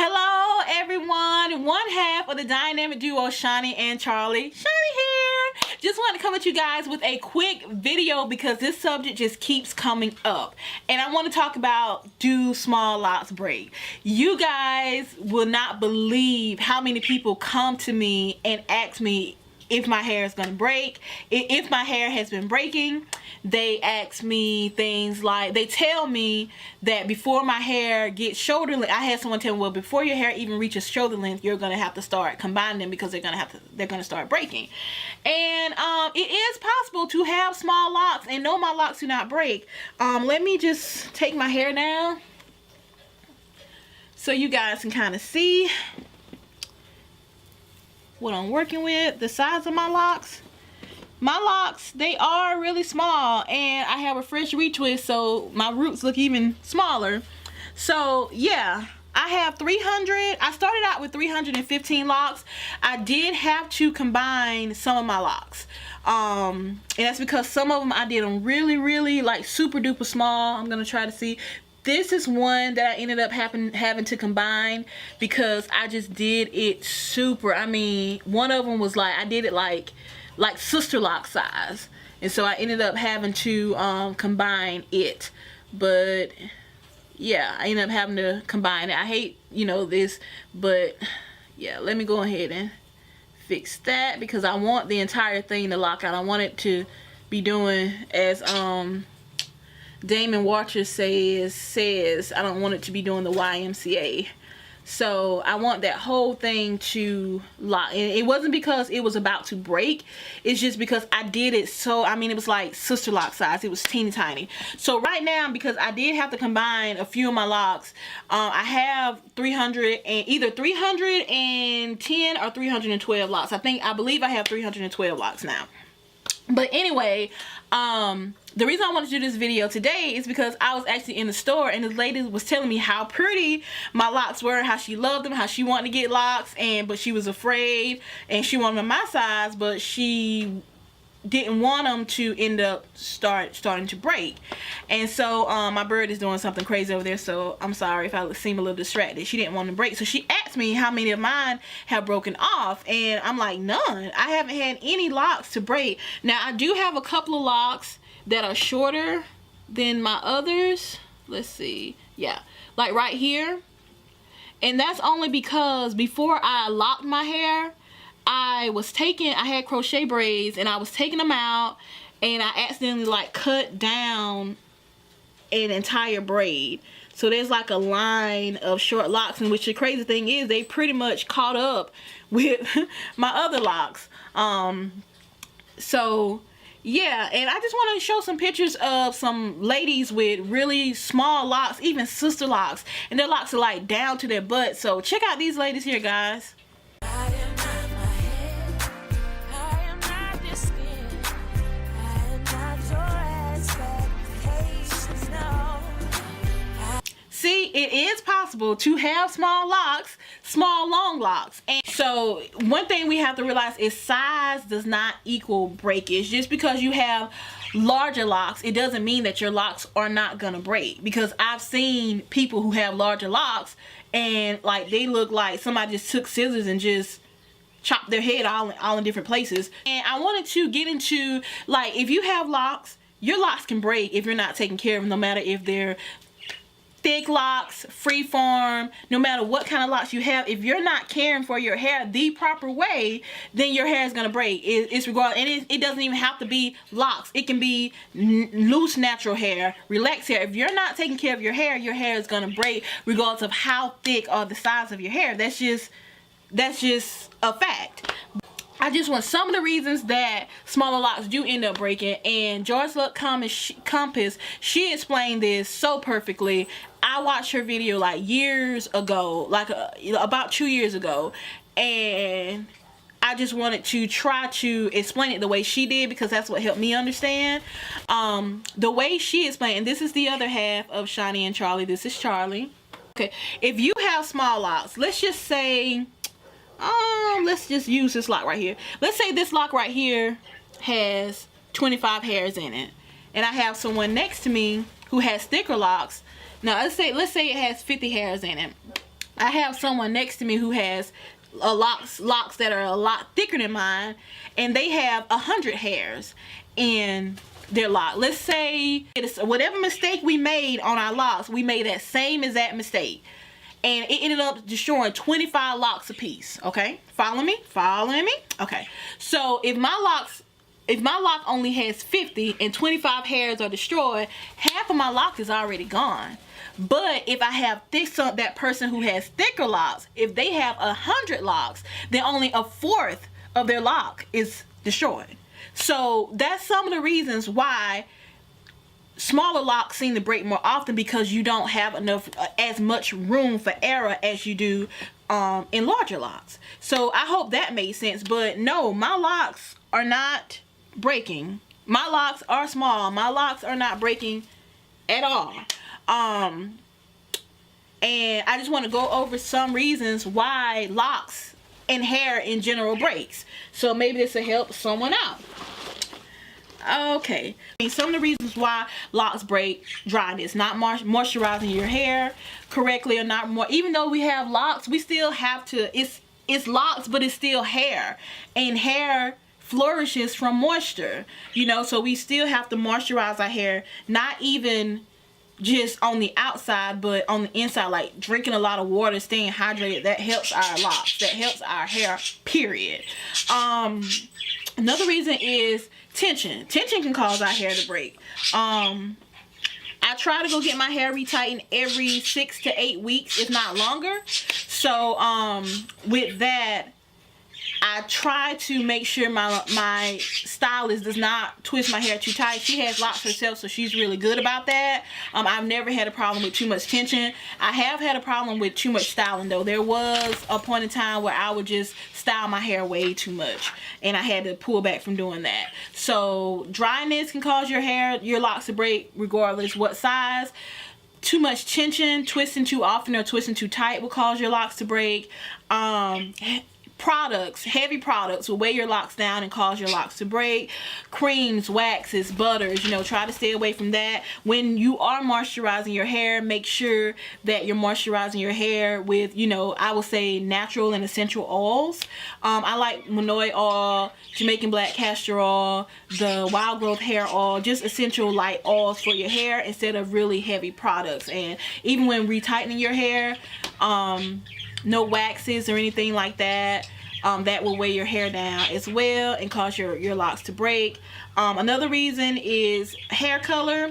Hello everyone, one half of the dynamic duo Shani and Charlie. Shani here. Just wanted to come at you guys with a quick video because this subject just keeps coming up. And I want to talk about, do small locks break? You guys will not believe how many people come to me and ask me if my hair is going to break, if my hair has been breaking. They ask me things like, they tell me that before my hair gets shoulder length, I had someone tell me, well, before your hair even reaches shoulder length, you're going to have to start combining them because they're going to start breaking. And it is possible to have small locks and no, my locks do not break. Let me just take my hair down so you guys can kind of see what I'm working with, the size of my locks. My locks, they are really small, and I have a fresh retwist, so my roots look even smaller. So yeah, I have 300. I started out with 315 locks. I did have to combine some of my locks, and that's because some of them I did them really like super duper small. I'm gonna try to see. This is one that I ended up having to combine because I just did it super. I mean, one of them was like, I did it like sister lock size, and so I ended up having to combine it. But yeah, I ended up having to combine it. I hate, you know, this, but yeah, let me go ahead and fix that because I want the entire thing to lock out. I want it to be doing as Damon Watcher says I don't want it to be doing the YMCA. So I want that whole thing to lock. And it wasn't because it was about to break. It's just because I did it so, I mean, it was like sister lock size. It was teeny tiny. So right now, because I did have to combine a few of my locks, I have 300 and either 310 or 312 locks. I believe I have 312 locks now. But anyway, the reason I wanted to do this video today is because I was actually in the store and this lady was telling me how pretty my locks were, how she loved them, how she wanted to get locks, but she was afraid and she wanted them my size, but she didn't want them to end up starting to break. And so my bird is doing something crazy over there, so I'm sorry if I seem a little distracted. She didn't want them to break, so she asked me how many of mine have broken off, and I'm like, none. I haven't had any locks to break. Now I do have a couple of locks that are shorter than my others. Let's see, yeah, like right here, and that's only because before I locked my hair, I had crochet braids and I was taking them out and I accidentally like cut down an entire braid. So there's like a line of short locks, and which the crazy thing is they pretty much caught up with my other locks. So yeah, and I just want to show some pictures of some ladies with really small locks, even sister locks, and their locks are like down to their butt. So check out these ladies here, guys. See, it is possible to have small locks, small long locks. And so one thing we have to realize is size does not equal breakage. Just because you have larger locks, it doesn't mean that your locks are not gonna break. Because I've seen people who have larger locks and like they look like somebody just took scissors and just chopped their head all in different places. And I wanted to get into, like, if you have locks, your locks can break if you're not taking care of them, no matter if they're thick locks, freeform, no matter what kind of locks you have. If you're not caring for your hair the proper way, then your hair is gonna break. It's regardless, and it doesn't even have to be locks. It can be loose natural hair, relaxed hair. If you're not taking care of your hair is gonna break regardless of how thick or the size of your hair. That's just a fact. I just want some of the reasons that smaller locks do end up breaking, and George Luck Compass, she explained this so perfectly. I watched her video like years ago, like about 2 years ago, and I just wanted to try to explain it the way she did because that's what helped me understand. The way she explained, and this is the other half of Shani and Charlie. This is Charlie. Okay, if you have small locks, let's just say, let's just use this lock right here. Let's say this lock right here has 25 hairs in it, and I have someone next to me who has thicker locks. Now let's say it has 50 hairs in it. I have someone next to me who has locks that are a lot thicker than mine, and they have 100 hairs in their lock. Let's say it's whatever mistake we made on our locks, we made that same exact mistake, and it ended up destroying 25 locks apiece. Okay, follow me? Okay, so if my lock only has 50 and 25 hairs are destroyed, half of my lock is already gone. But if I have that person who has thicker locks, if they have 100 locks, then only a fourth of their lock is destroyed. So that's some of the reasons why smaller locks seem to break more often, because you don't have enough as much room for error as you do in larger locks. So I hope that made sense. But no, my locks are not breaking. My locks are small. My locks are not breaking at all. And I just want to go over some reasons why locks and hair in general breaks. So maybe this will help someone out. Okay, some of the reasons why locks break: dryness, not moisturizing your hair correctly, or not more. Even though we have locks, we still have to. It's locks, but it's still hair, and hair flourishes from moisture. You know, so we still have to moisturize our hair. Not even just on the outside, but on the inside, like drinking a lot of water, staying hydrated. That helps our locks. That helps our hair. Period. Another reason is tension. Tension can cause our hair to break. I try to go get my hair retightened every 6 to 8 weeks, if not longer. So with that, I try to make sure my stylist does not twist my hair too tight. She has locks herself, so she's really good about that. I've never had a problem with too much tension. I have had a problem with too much styling, though. There was a point in time where I would just style my hair way too much, and I had to pull back from doing that. So dryness can cause your locks to break regardless what size. Too much tension, twisting too often or twisting too tight will cause your locks to break. Heavy products will weigh your locks down and cause your locks to break. Creams, waxes, butters, try to stay away from that. When you are moisturizing your hair, make sure that you're moisturizing your hair with, I would say natural and essential oils. I like Monoi oil, Jamaican black castor oil, the wild growth hair oil, just essential light oils for your hair instead of really heavy products. And even when retightening your hair, no waxes or anything like that. That will weigh your hair down as well and cause your locks to break. Another reason is hair color.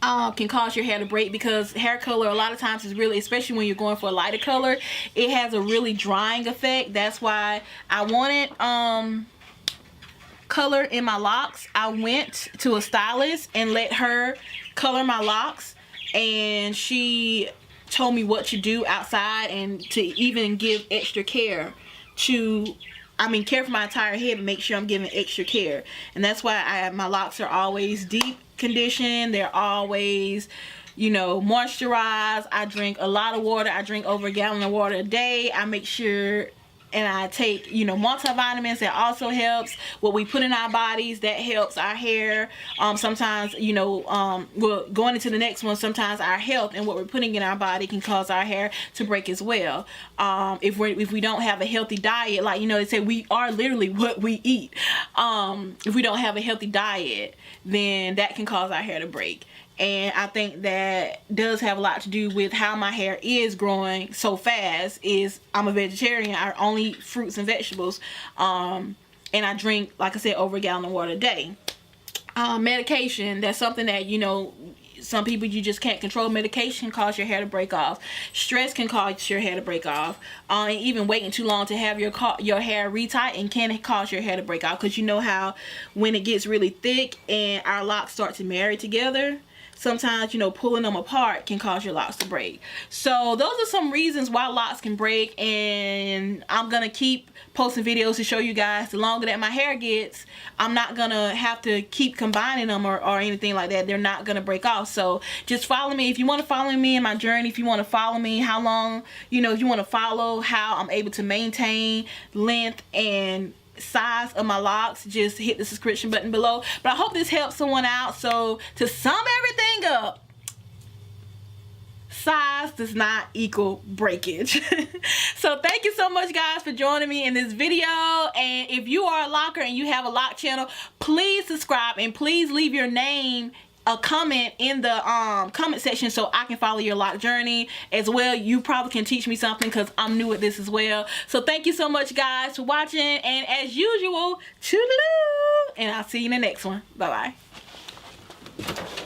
Can cause your hair to break, because hair color a lot of times is really, especially when you're going for a lighter color, it has a really drying effect. That's why I wanted color in my locks. I went to a stylist and let her color my locks, and she told me what to do outside and to even give extra care care for my entire head, but make sure I'm giving extra care. And that's why my locks are always deep conditioned. They're always, moisturized. I drink a lot of water. I drink over a gallon of water a day. I make sure, and I take, multivitamins. That also helps. What we put in our bodies, that helps our hair. Sometimes, well, going into the next one, sometimes our health and what we're putting in our body can cause our hair to break as well. If we don't have a healthy diet, like, they say we are literally what we eat. If we don't have a healthy diet, then that can cause our hair to break. And I think that does have a lot to do with how my hair is growing so fast. Is I'm a vegetarian. I only eat fruits and vegetables. And I drink, like I said, over a gallon of water a day. Medication, that's something that, some people, you just can't control. Medication can cause your hair to break off. Stress can cause your hair to break off. And even waiting too long to have your hair retightened can cause your hair to break off. Because you know how when it gets really thick and our locks start to marry together, sometimes, pulling them apart can cause your locks to break. So those are some reasons why locks can break, and I'm going to keep posting videos to show you guys. The longer that my hair gets, I'm not going to have to keep combining them or anything like that. They're not going to break off. So just follow me. If you want to follow me in my journey, if you want to follow me how long, if you want to follow how I'm able to maintain length and size of my locks, just hit the subscription button below. But I hope this helps someone out. So to sum everything up, size does not equal breakage. So thank you so much, guys, for joining me in this video. And if you are a locker and you have a lock channel, please subscribe and please leave your name, a comment in the comment section so I can follow your lock journey as well. You probably can teach me something because I'm new at this as well. So thank you so much, guys, for watching, and as usual, toodaloo, and I'll see you in the next one. Bye bye.